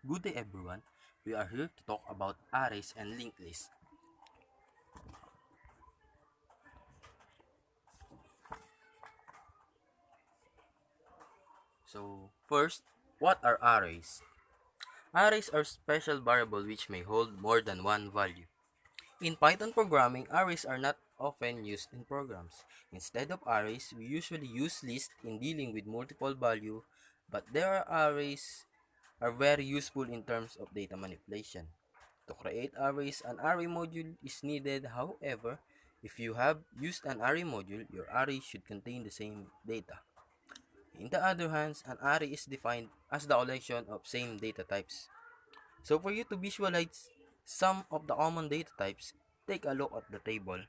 Good day everyone, we are here to talk about arrays and linked lists. So first, what are arrays? Arrays are special variables which may hold more than one value. In Python programming, arrays are not often used in programs. Instead of arrays, we usually use lists in dealing with multiple value, but there are arrays are very useful in terms of data manipulation. To create arrays, an array module is needed. However, if you have used an array module, your array should contain the same data. In the other hand, an array is defined as the collection of same data types. So for you to visualize some of the common data types, take a look at the table.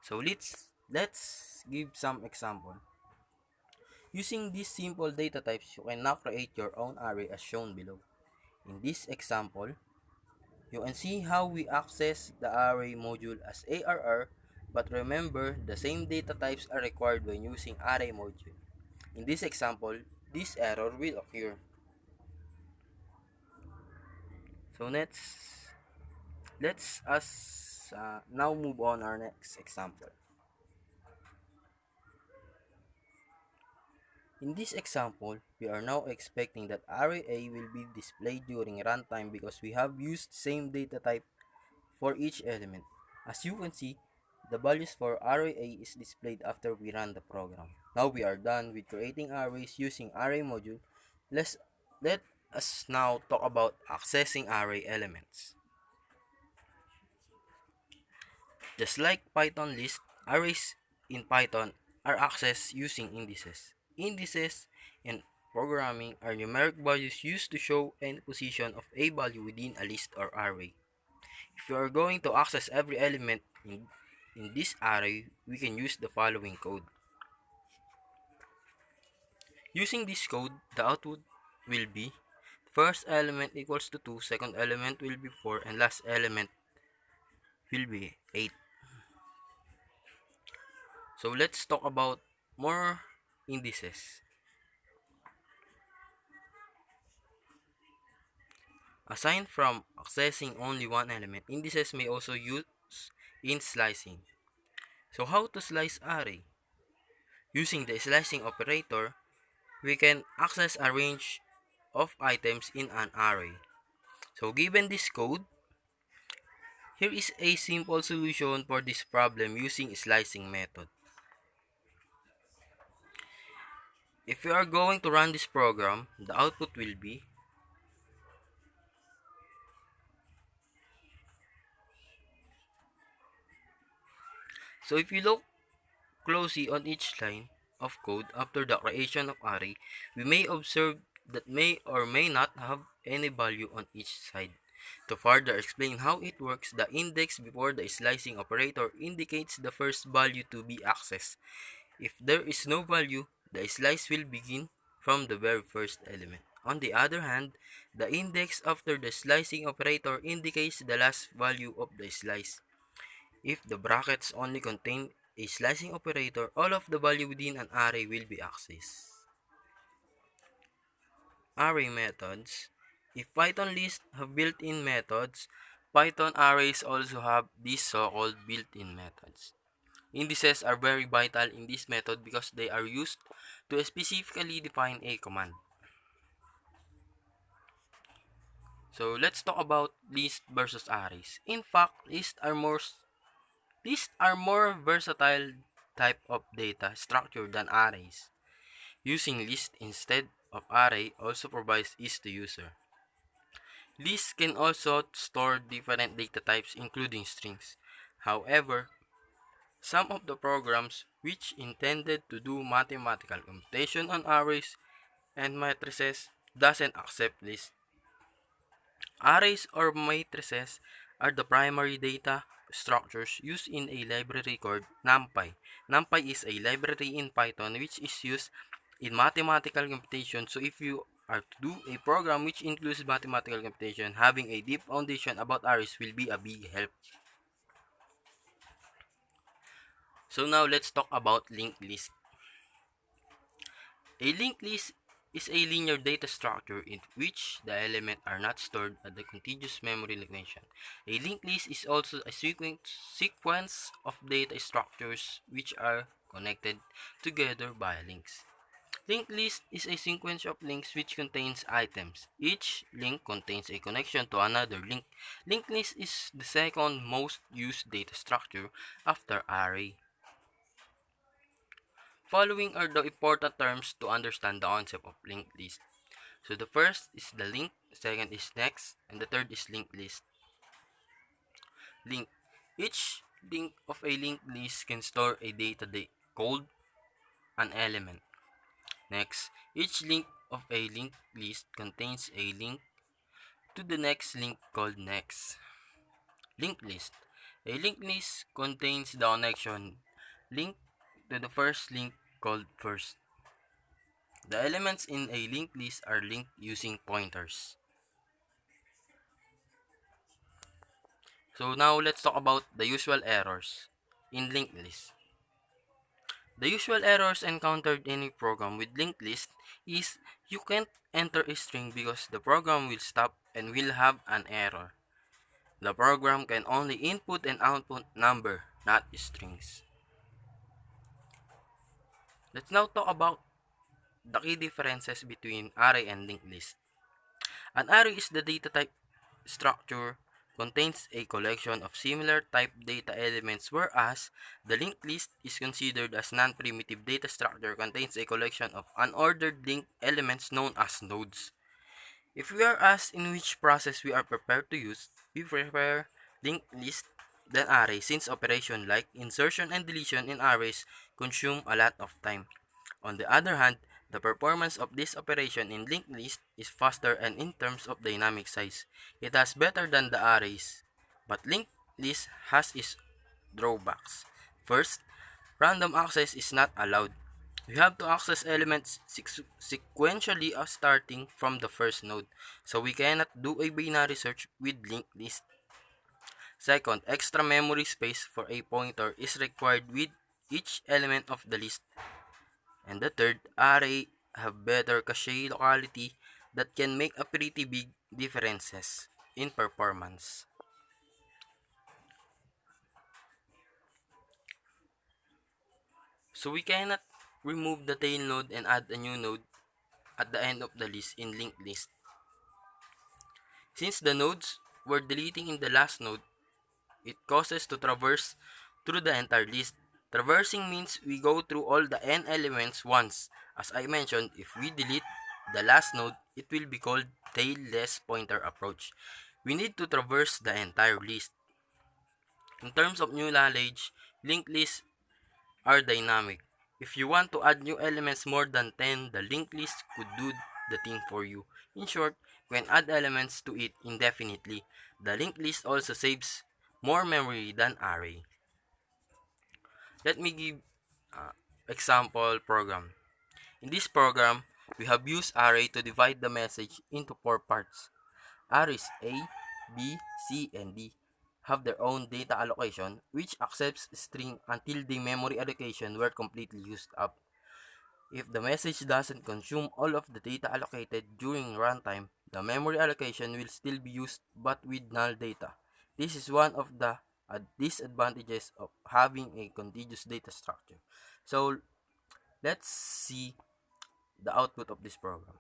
So let's give some example. Using these simple data types, you can now create your own array as shown below. In this example, you can see how we access the array module as ARR, but remember the same data types are required when using array module. In this example, this error will occur. So let's us now move on our next example. In this example, we are now expecting that array A will be displayed during runtime because we have used same data type for each element. As you can see, the values for array A is displayed after we run the program. Now we are done with creating arrays using array module. Let us now talk about accessing array elements. Just like Python list, arrays in Python are accessed using indices. Indices in programming are numeric values used to show any position of a value within a list or array. If we are going to access every element in this array, we can use the following code. Using this code, the output will be first element equals to 2, second element will be 4, and last element will be 8. So let's talk about more indices. Aside from accessing only one element, indices may also use in slicing. So how to slice array? Using the slicing operator, we can access a range of items in an array. So given this code, here is a simple solution for this problem using slicing method. If we are going to run this program, the output will be so if you look closely on each line of code after the creation of array, we may observe that may or may not have any value on each side. To further explain how it works, the index before the slicing operator indicates the first value to be accessed. If there is no value, the slice will begin from the very first element. On the other hand, the index after the slicing operator indicates the last value of the slice. If the brackets only contain a slicing operator, all of the value within an array will be accessed. Array methods. If Python lists have built-in methods, Python arrays also have these so-called built-in methods. Indices are very vital in this method because they are used to specifically define a command. So let's talk about lists versus arrays. In fact, lists are more versatile type of data structure than arrays. Using list instead of array also provides ease to user. Lists can also store different data types including strings. However, some of the programs which intended to do mathematical computation on arrays and matrices doesn't accept lists. Arrays or matrices are the primary data structures used in a library called NumPy. NumPy is a library in Python which is used in mathematical computation. So if you are to do a program which includes mathematical computation, having a deep foundation about arrays will be a big help. So now let's talk about linked list. A linked list is a linear data structure in which the elements are not stored at the contiguous memory location. A linked list is also a sequence of data structures which are connected together by links. Linked list is a sequence of links which contains items. Each link contains a connection to another link. Linked list is the second most used data structure after array. Following are the important terms to understand the concept of linked list. So the first is the link, second is next, and the third is linked list. Link. Each link of a linked list can store a data called an element. Next, each link of a linked list contains a link to the next link called next. Linked list. A linked list contains the connection link to the first link called first. The elements in a linked list are linked using pointers. So now let's talk about the usual errors in linked list. The usual errors encountered in a program with linked list is you can't enter a string because the program will stop and will have an error. The program can only input and output number, not strings. Let's now talk about the key differences between array and linked list. An array is the data type structure contains a collection of similar type data elements, whereas the linked list is considered as non-primitive data structure contains a collection of unordered linked elements known as nodes. If we are asked in which process we are prepared to use, we prefer linked list than array since operation like insertion and deletion in arrays consume a lot of time. On the other hand, the performance of this operation in linked list is faster and in terms of dynamic size, it has better than the arrays. But linked list has its drawbacks. First, random access is not allowed. You have to access elements sequentially starting from the first node, so we cannot do a binary search with linked list. Second, extra memory space for a pointer is required with each element of the list. And the third, array have better cache locality that can make a pretty big differences in performance. So we cannot remove the tail node and add a new node at the end of the list in linked list. Since the nodes were deleting in the last node, it causes to traverse through the entire list. Traversing means we go through all the n elements once. As I mentioned, if we delete the last node, it will be called tailless pointer approach. We need to traverse the entire list. In terms of new knowledge, linked lists are dynamic. If you want to add new elements more than 10, the linked list could do the thing for you. In short, you can add elements to it indefinitely. The linked list also saves more memory than array. Let me give uh, example program. In this program, we have used array to divide the message into four parts. Arrays A, B, C, and D have their own data allocation which accepts string until the memory allocation were completely used up. If the message doesn't consume all of the data allocated during runtime, the memory allocation will still be used but with null data. This is one of the disadvantages of having a contiguous data structure. So let's see the output of this program.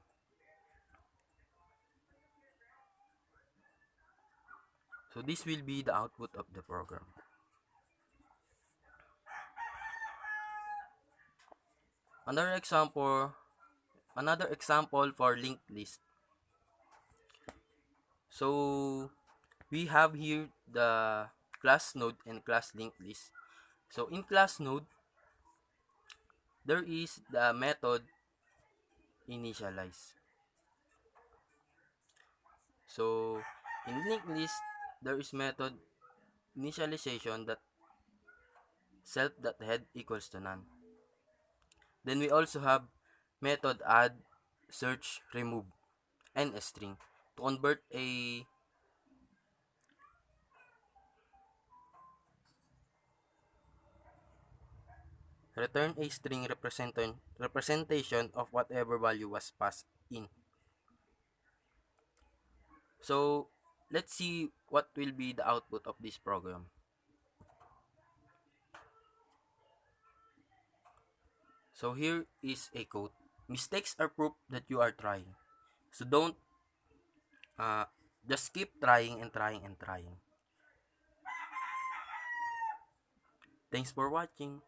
So this will be the output of the program. Another example, another example for linked list. So we have here the class node and class linked list. So in class node, there is the method initialize. So in linked list, there is method initialization that self.head equals to none. Then we also have method add, search, remove, and a string to convert a Return a string representation of whatever value was passed in. So, let's see what will be the output of this program. So, here is a quote. Mistakes are proof that you are trying. So, don't uh, just keep trying and trying and trying. Thanks for watching.